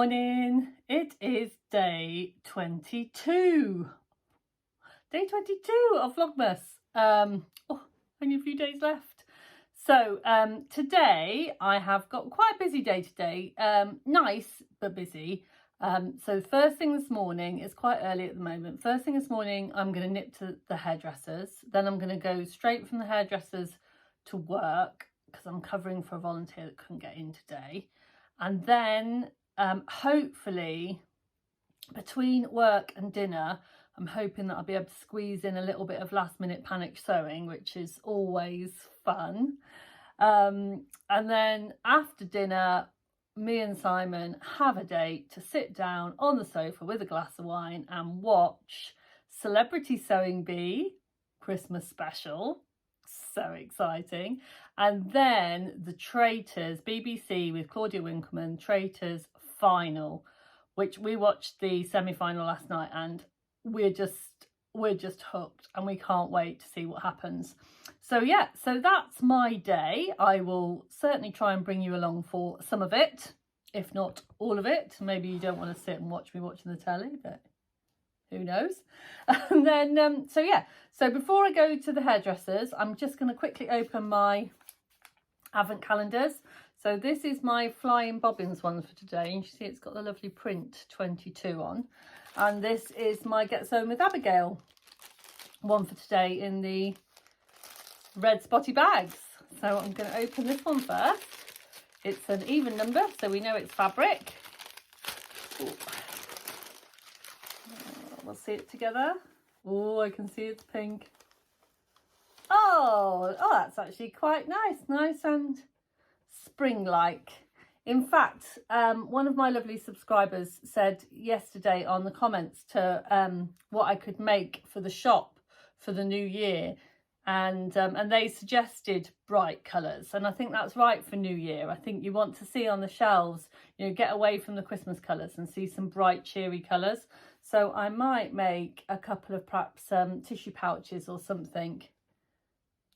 morning. It is day 22. Day 22 of Vlogmas. Only a few days left. So today I have got quite a busy day today. Nice but busy. So first thing this morning, it's quite early at the moment. First thing this morning, I'm going to nip to the hairdressers. Then I'm going to go straight from the hairdressers to work because I'm covering for a volunteer that couldn't get in today. And then hopefully between work and dinner, I'm hoping that I'll be able to squeeze in a little bit of last minute panic sewing, which is always fun. And then after dinner, me and Simon have a date to sit down on the sofa with a glass of wine and watch Celebrity Sewing Bee Christmas special. So exciting. And then the Traitors, BBC with Claudia Winkleman, Traitors final, which we watched the semi-final last night, and we're just hooked and we can't wait to see what happens. So yeah, so that's my day. I will certainly try and bring you along for some of it, if not all of it. Maybe you don't want to sit and watch me watching the telly, but who knows. And then so yeah, so before I go to the hairdressers, I'm just going to quickly open my advent calendars. So this is my Flying Bobbins one for today, and you see it's got the lovely print 22 on. And this is my Get Sewn with Abigail one for today in the red spotty bags. So I'm going to open this one first. It's an even number, so we know it's fabric. Ooh. We'll see it together. Oh, I can see it's pink. Oh, that's actually quite nice and spring-like. In fact, one of my lovely subscribers said yesterday on the comments to what I could make for the shop for the new year, and they suggested bright colours, and I think that's right for New Year. I think you want to see on the shelves, you know, get away from the Christmas colours and see some bright, cheery colours. So I might make a couple of perhaps tissue pouches or something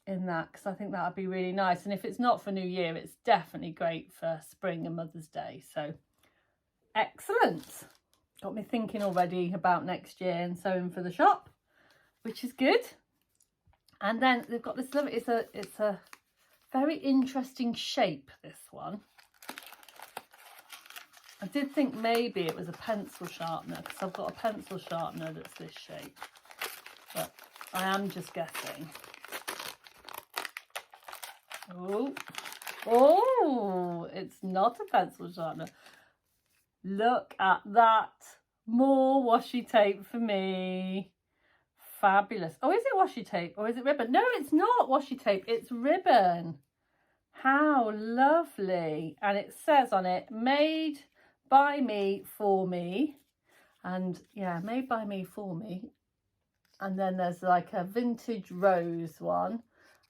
in that, because I think that would be really nice. And if it's not for New Year, it's definitely great for spring and Mother's Day. So excellent. Got me thinking already about next year and sewing for the shop, which is good. And then they've got this lovely, it's a very interesting shape, this one. I did think maybe it was a pencil sharpener, because I've got a pencil sharpener that's this shape, but I am just guessing. Oh, it's not a pencil sharpener. Look at that. More washi tape for me. Fabulous. Oh, is it washi tape or is it ribbon? No, it's not washi tape. It's ribbon. How lovely. And it says on it, made by me for me. And yeah, made by me for me. And then there's like a vintage rose one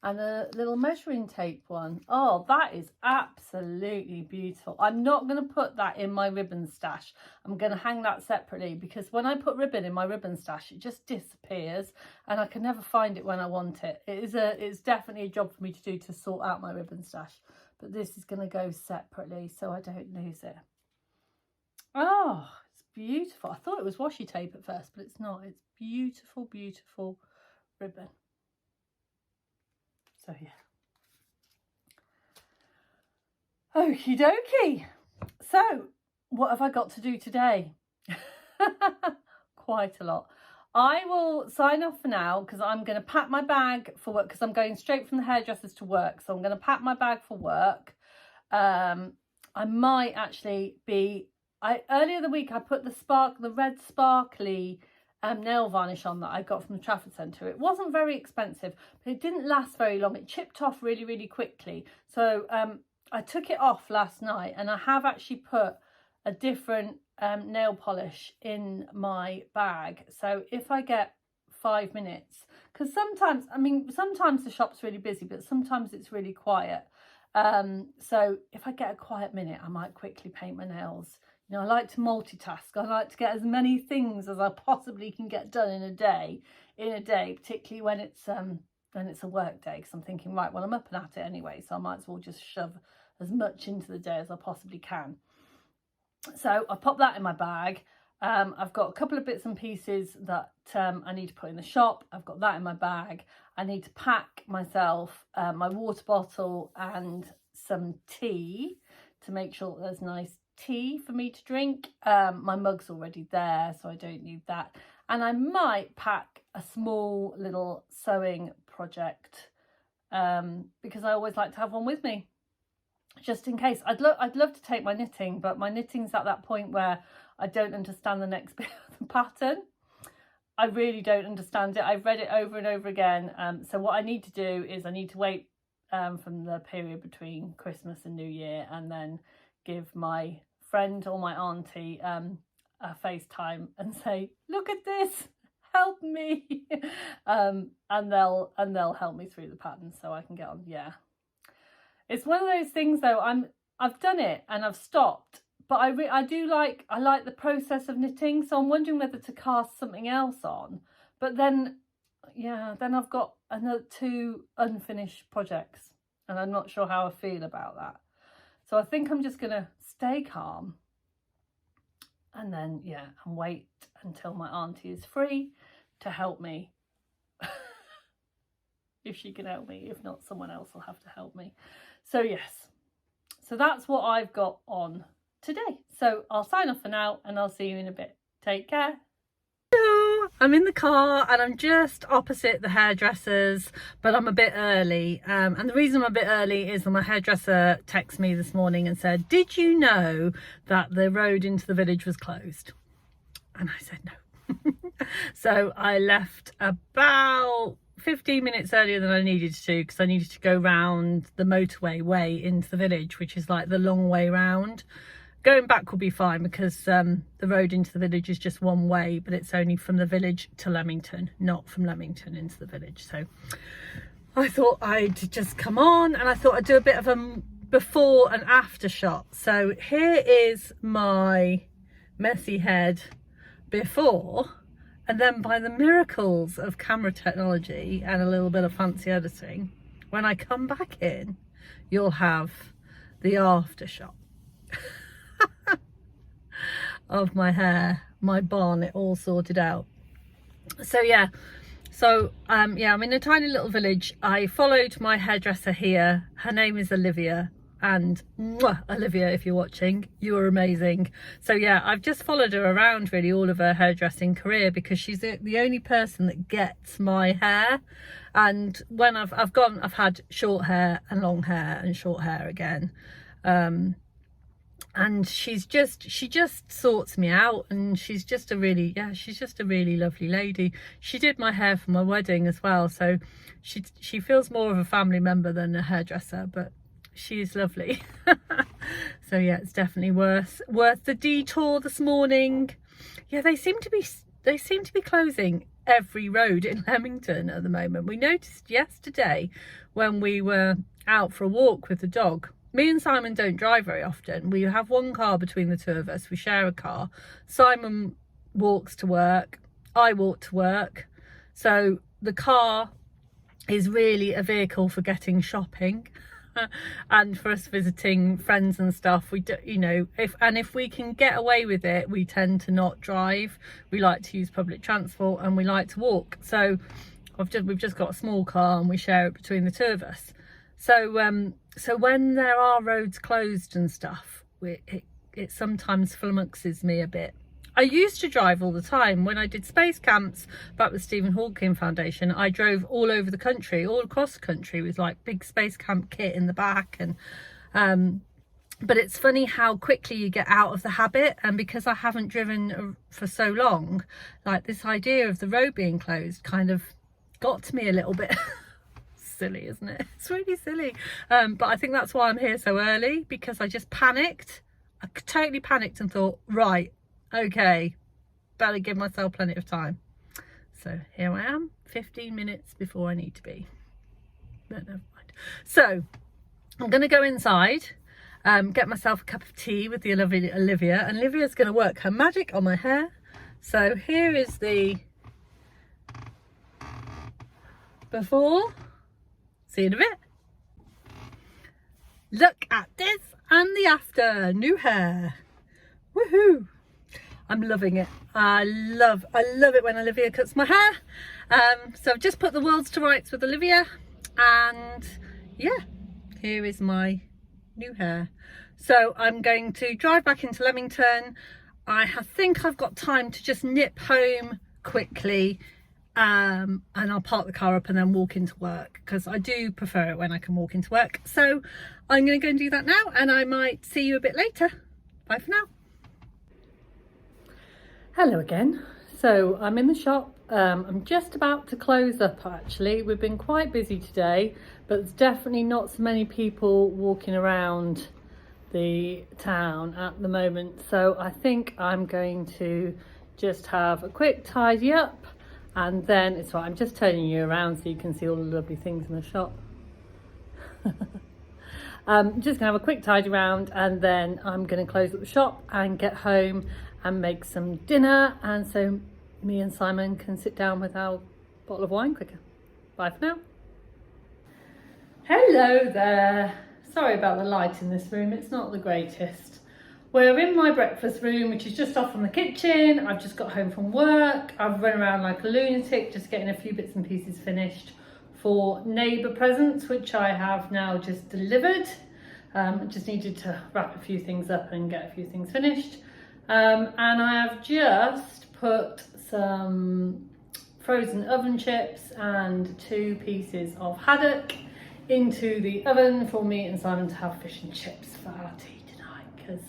and a little measuring tape one. Oh, that is absolutely beautiful. I'm not going to put that in my ribbon stash. I'm going to hang that separately, because when I put ribbon in my ribbon stash, it just disappears and I can never find it when I want it. It's definitely a job for me to do, to sort out my ribbon stash. But this is going to go separately so I don't lose it. Oh, it's beautiful. I thought it was washi tape at first, but it's not. It's beautiful, beautiful ribbon. So yeah. Okie dokie. So what have I got to do today? Quite a lot. I will sign off for now, because I'm going to pack my bag for work, because I'm going straight from the hairdressers to work. So I'm going to pack my bag for work. I might actually be... earlier in the week I put the red sparkly nail varnish on that I got from the Trafford Centre. It wasn't very expensive, but it didn't last very long. It chipped off really, really quickly. So I took it off last night, and I have actually put a different nail polish in my bag. So if I get 5 minutes, because sometimes the shop's really busy, but sometimes it's really quiet. So if I get a quiet minute, I might quickly paint my nails. You know, I like to multitask. I like to get as many things as I possibly can get done in a day, particularly when it's a work day, because I'm thinking, right, well, I'm up and at it anyway, so I might as well just shove as much into the day as I possibly can. So I pop that in my bag. I've got a couple of bits and pieces that I need to put in the shop. I've got that in my bag. I need to pack myself my water bottle and some tea to make sure that there's nice tea for me to drink. My mug's already there, so I don't need that. And I might pack a small little sewing project because I always like to have one with me, just in case. I'd love to take my knitting, but my knitting's at that point where I don't understand the next bit of the pattern. I really don't understand it. I've read it over and over again. So what I need to do is I need to wait from the period between Christmas and New Year, and then give my friend or my auntie a FaceTime and say, look at this, help me. And they'll help me through the pattern so I can get on. Yeah. It's one of those things though, I've done it and I've stopped, but I like the process of knitting, so I'm wondering whether to cast something else on. But then, yeah, then I've got another 2 unfinished projects and I'm not sure how I feel about that. So I think I'm just gonna stay calm and then, yeah, and wait until my auntie is free to help me. If she can help me, if not, someone else will have to help me. So yes, so that's what I've got on today. So I'll sign off for now and I'll see you in a bit. Take care. Hello, I'm in the car and I'm just opposite the hairdressers, but I'm a bit early. And the reason I'm a bit early is that my hairdresser texted me this morning and said, did you know that the road into the village was closed? And I said no. So I left about 15 minutes earlier than I needed to, because I needed to go round the motorway way into the village, which is like the long way round. Going back will be fine because the road into the village is just one way, but it's only from the village to Leamington, not from Leamington into the village. So I thought I'd just come on and I thought I'd do a bit of a before and after shot. So here is my messy head before, and then by the miracles of camera technology and a little bit of fancy editing, when I come back in, you'll have the after shot of my hair, my bonnet all sorted out. So yeah, yeah, I'm in a tiny little village. I followed my hairdresser here. Her name is Olivia, and mwah, Olivia, if you're watching, you are amazing. So yeah, I've just followed her around really all of her hairdressing career, because she's the only person that gets my hair. And when I've had short hair and long hair and short hair again, and she just sorts me out, and she's just a really lovely lady. She did my hair for my wedding as well, so she feels more of a family member than a hairdresser, but she's lovely. So yeah, it's definitely worth the detour this morning. Yeah, they seem to be closing every road in Leamington at the moment. We noticed yesterday when we were out for a walk with the dog. Me and Simon don't drive very often. We have one car between the two of us. We share a car. Simon walks to work, I walk to work. So the car is really a vehicle for getting shopping and for us visiting friends and stuff. We do, you know, if we can get away with it, we tend to not drive. We like to use public transport and we like to walk. So we've just got a small car and we share it between the two of us. So so when there are roads closed and stuff, it sometimes flummoxes me a bit. I used to drive all the time. When I did space camps back with Stephen Hawking Foundation, I drove all over the country, all across the country, with like big space camp kit in the back. And but it's funny how quickly you get out of the habit. And because I haven't driven for so long, like this idea of the road being closed kind of got to me a little bit. Silly, isn't it? It's really silly. But I think that's why I'm here so early, because I just panicked. I totally panicked and thought, right, okay, better give myself plenty of time. So here I am, 15 minutes before I need to be. But never mind. So I'm going to go inside, get myself a cup of tea with the Olivia, and Olivia's going to work her magic on my hair. So here is the before. See you in a bit. Look at this and the after. New hair. Woohoo! I'm loving it. I love it when Olivia cuts my hair. So I've just put the worlds to rights with Olivia, and yeah, here is my new hair. So I'm going to drive back into Leamington. I think I've got time to just nip home quickly, and I'll park the car up and then walk into work, because I do prefer it when I can walk into work. So I'm going to go and do that now, and I might see you a bit later. Bye for now. Hello again. So I'm in the shop. I'm just about to close up actually. We've been quite busy today, but there's definitely not so many people walking around the town at the moment. So I think I'm going to just have a quick tidy up, and then it's right, I'm just turning you around so you can see all the lovely things in the shop. Just gonna have a quick tidy around, and then I'm gonna close up the shop and get home and make some dinner, and so me and Simon can sit down with our bottle of wine quicker. Bye for now. Hello there. Sorry about the light in this room, it's not the greatest. We're in my breakfast room, which is just off from the kitchen. I've just got home from work. I've run around like a lunatic, just getting a few bits and pieces finished for neighbour presents, which I have now just delivered. I just needed to wrap a few things up and get a few things finished. And I have just put some frozen oven chips and 2 pieces of haddock into the oven for me and Simon to have fish and chips for our tea tonight, because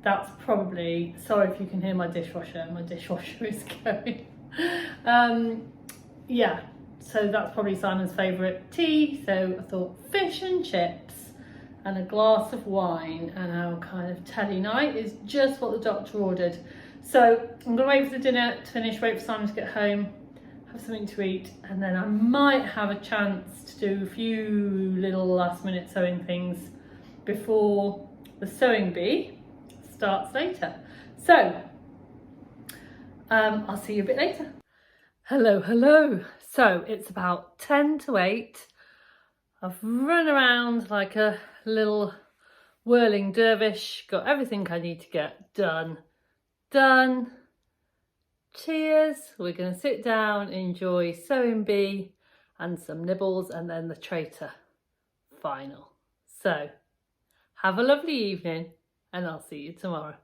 that's probably, sorry if you can hear my dishwasher is going. Yeah, so that's probably Simon's favourite tea, so I thought fish and chips and a glass of wine and our kind of telly night is just what the doctor ordered. So I'm gonna wait for the dinner to finish, wait for Simon to get home, have something to eat, and then I might have a chance to do a few little last minute sewing things before the sewing bee starts later. So I'll see you a bit later. Hello. So it's about 10 to 8. I've run around like a little whirling dervish, got everything I need to get done. Cheers. We're going to sit down, enjoy sewing bee and some nibbles, and then the traitor final. So have a lovely evening, and I'll see you tomorrow.